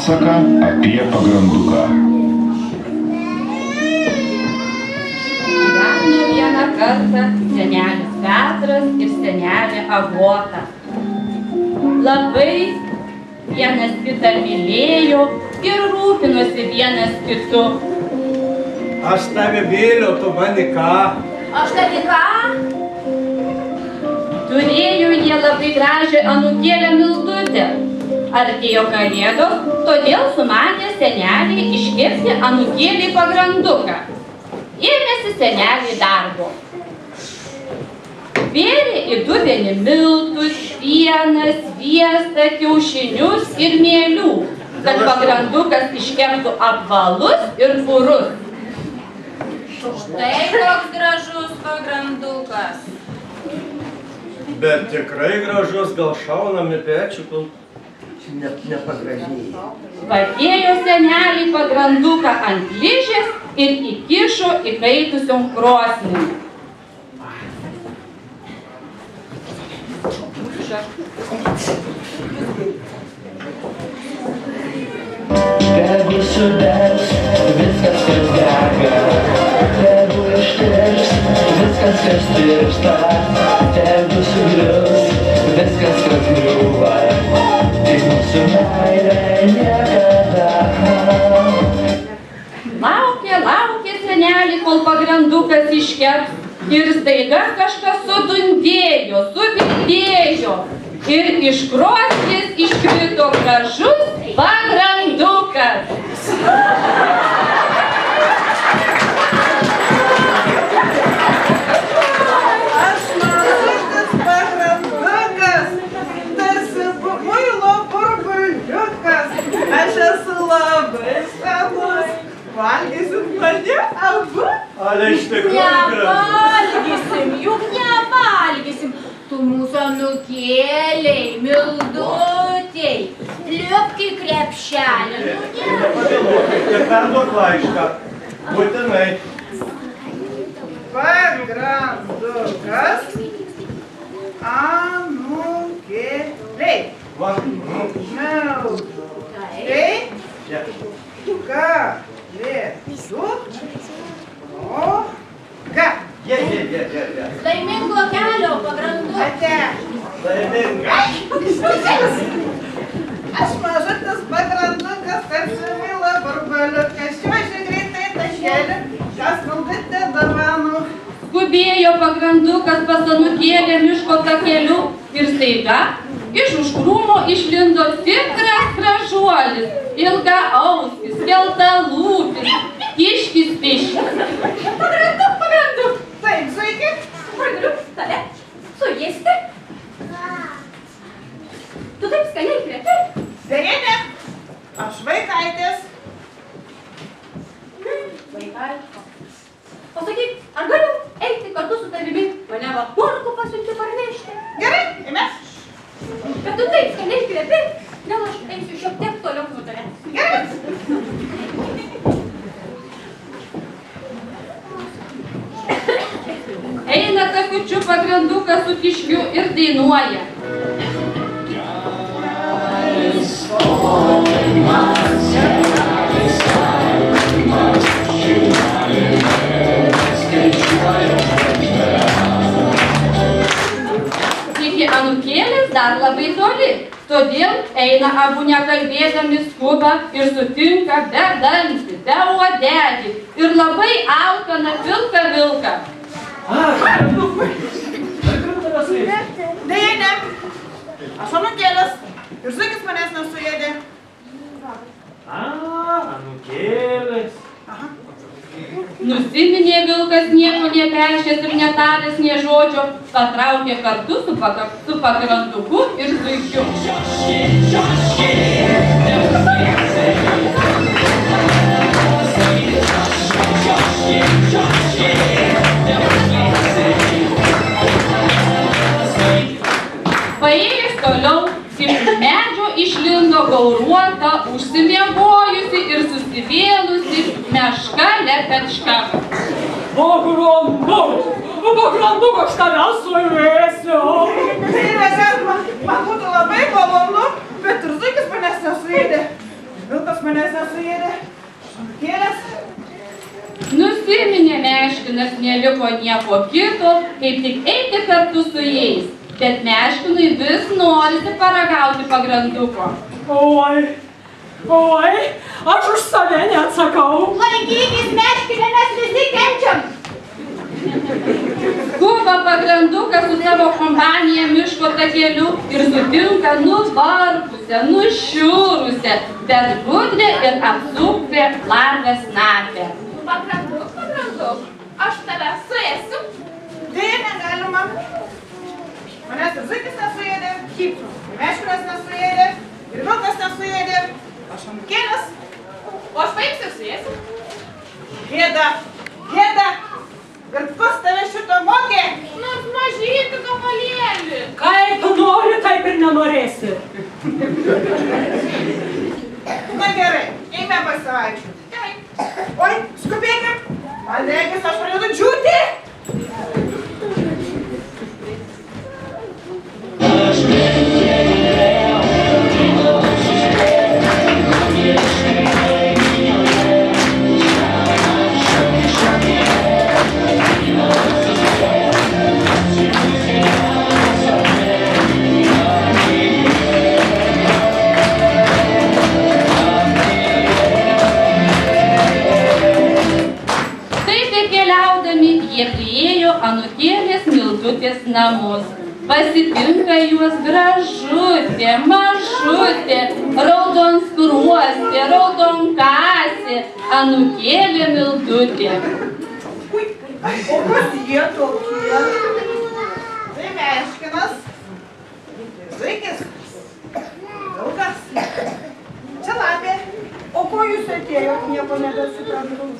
Pasaka apie pagranduką. Gyveno vieną kartą senelis Petras ir senelė Agota. Labai vienas kitą mylėjo ir rūpinosi vienas kitu. Aš tave myliu, tu mani ką? Aš tavi ką? Turėjo jie labai gražią anūkėlę Mildutę. Artėjo kalėdos, todėl sumanė senelį iškepti anūkėlį pagranduką. Ėmėsi senelį darbo. Vėrė į dubenį miltus, pieną, sviestą, kiaušinius ir mielių, kad pagrandukas iškeptų apvalus ir purus. Štai koks gražus pagrandukas. Bet tikrai gražus, gal šaunami pečių, kol nepagražėjai. Padėjo senelį pagranduką ant ližės ir įkišo įkaitusiom krosnį. Tegu sudegs viskas, kas dega, tegu ištirps viskas, kas tirpsta, tegu sugrius viskas, kas griūva, tik mūsų meilė niekada. Laukė senelį, kol pagrandukas iškeps, ir staiga kažkas sudundėjo, subirbėjo, ir iš krosnies iškrito gražus pagrandukas. Aš mažutis pagrandukas, tarsi muilo burbuliukas. Aš esu labai skanus, valgysit mane abu? Ale iš tikrųjų Nevalgysim, juk nevalgysim. Tu mūsų anūkėliai, Mildutei. Liupk į krepšelį. Nepavėluokite, perduok laišką. Būtinai. Pagrandukas, anūkėliai. Va. Mildutei, kalėduka. Je. Laimingo kelio pagrandukas. Ate. Laiminga. Aš mažutis pagrandukas, tarsi muilo burbuliukas. Čiuožiu greitai tašėlį, šios Mildutė dovanų. Skubėjo pagrandukas pas anūkėlę miško takeliu ir staiga iš už krūmo išlindo tikras gražuolis, ilgaausis, geltalūpis, kiškis piškis. Pagranduk. Taip, sveiki. Galiu tave suėsti? Tu taip skaniai kvepi. Deja ne, aš vaikaitės. Vaikaičko. Pasakyk, ar galiu eiti kartu su tavimi? Mane va porku pasiunti parnešti. Gerai, eime. Bet tu taip skaniai kvepi, gal aš eisiu šiek tiek toliau nuo tavęs. Gerai. Eina takučiu pagrandukas su kiškiu ir dainuoja. Iki anūkėlės dar labai toli, todėl eina abu nekalbėdami, skuba ir sutinka be dantį, be uodegį ir labai alkaną pilką vilką. Deja ne, aš anūkėlis ir zuikis manęs nesuėdė. Anūkėlis. Nusiminė vilkas nieko nepešęs ir netaręs nė žodžio, patraukė kartu su pagranduku ir zuikiu. Paėjus toliau, iš medžio išlindo gauruota, užsimiegojusi ir susivėlusi meška Lepečka. Pagrandukas tavęs suėsiu. Tai man būtų labai malonu, bet ir zuikis manęs nesuėdė. nes neliko nieko kito, kaip tik eiti kartu su jais. Bet Meškinui vis norisi paragauti pagranduko. Oi, aš už save neatsakau. Laikykis, Meškine, mes visi kenčiam. Skuba pagrandukas su savo kompanija miško takeliu ir sutinka nuvargusią, nušiurusią, bet gudrią ir apsukrę larvės snapę. Pagranduk, aš tave suėsiu. Deja, negalima. Manęs ir zuikis nesuėdė, Meškinas nesuėdė, ir vilkas nesuėdė, aš anūkėlis. O aš paimsiu ir suėsiu. Gėda! Ir kas tave šito mokė? Nors mažytį gabalėlį. Kaip nori, taip ir nenorėsi. Na gerai, eime pasivaikščioti. Gerai. Oi, skubėkim! Man regis, aš pradedu džiūti! Jie priėjo anūkėlės Mildutės namus. Pasitinka juos gražutė, mažutė, raudonskruostė, raudonkasė, anūkėlė Mildutė. Ui, o kas jie tokie? Tai Meškinas, zuikis, vilkas, čia lapė. O ko jūs atėjot, nieko nebesuprantu.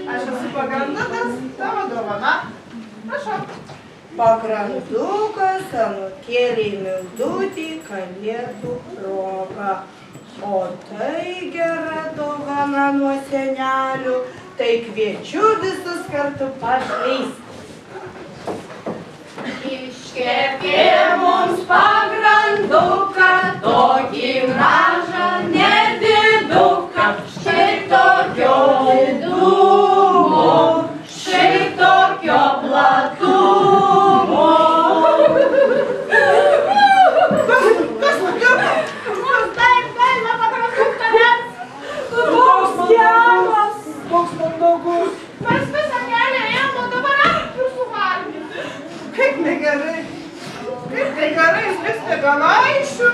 Aš esu pagrandukas, tavo dovana. Prašau. Pagrandukas anūkėlei Mildutei kalėdų proga. O tai gera dovana nuo senelių, tai kviečiu visus kartu pažaisti. Iškepė mums pagranduką, tokį gražą nediduką, štai tokio didumo, štai tokio platumo. Kas nutiko? Mums taip gaila pagrandukas. Koks geras, koks mandagus. Mes visą kelią ėjom, o dabar ir suvalgyti. Kaip negerai, jūs viską galaišiu.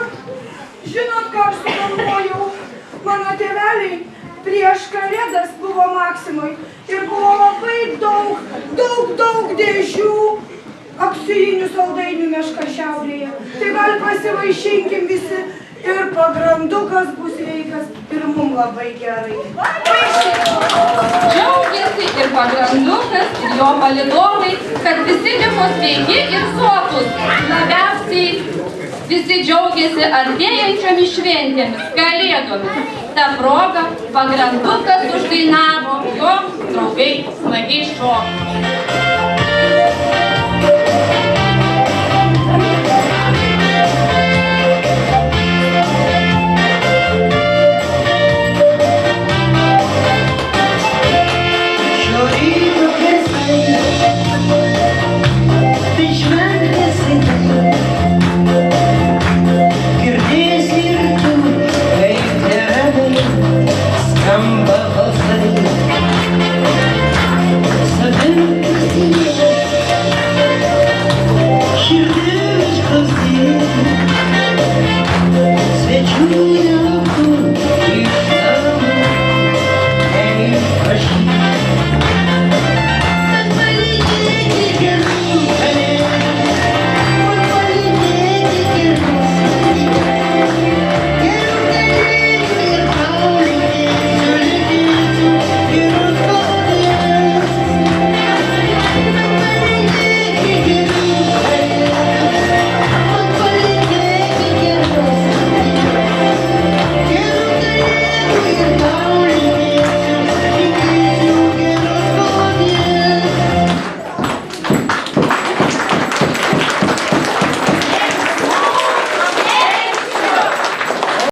Žinot, ką aš sugalvojau? Mano tėveliai prieš kalėdas buvo Maksimui ir buvo labai daug dėžių akcijinių saldainių Meška šiaurėje. Tai gal pasivaišinkim visi ir pagrandukas bus sveikas ir mums labai gerai. Džiaugiasi ir pagrandukas, ir jo palydovai, kad visi liko sveiki ir sotūs. Labiausiai visi džiaugiasi artėjančiomis šventėmis, kalėdomis. Ta proga pagrandukas uždainavo, jo draugai smagiai šoko.